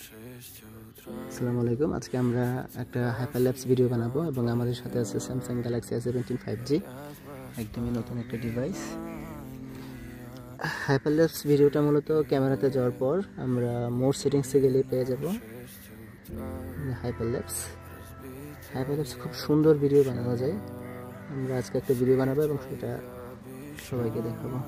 আসসালামু আলাইকুম। আজকে আমরা একটা হাইপারল্যাপস ভিডিও বানাবো এবং আমাদের সাথে আছে স্যামসাং গ্যালাক্সি S17 5G, একদমই নতুন একটা ডিভাইস। হাইপারল্যাপস ভিডিওটা মূলত ক্যামেরাতে যাওয়ার পর আমরা মোর সেটিংসে গেলে পেয়ে যাব হাইপারল্যাপস। খুব সুন্দর ভিডিও বানানো যায়। আমরা আজকে একটা ভিডিও বানাবো এবং সেটা সবাইকে দেখাবো।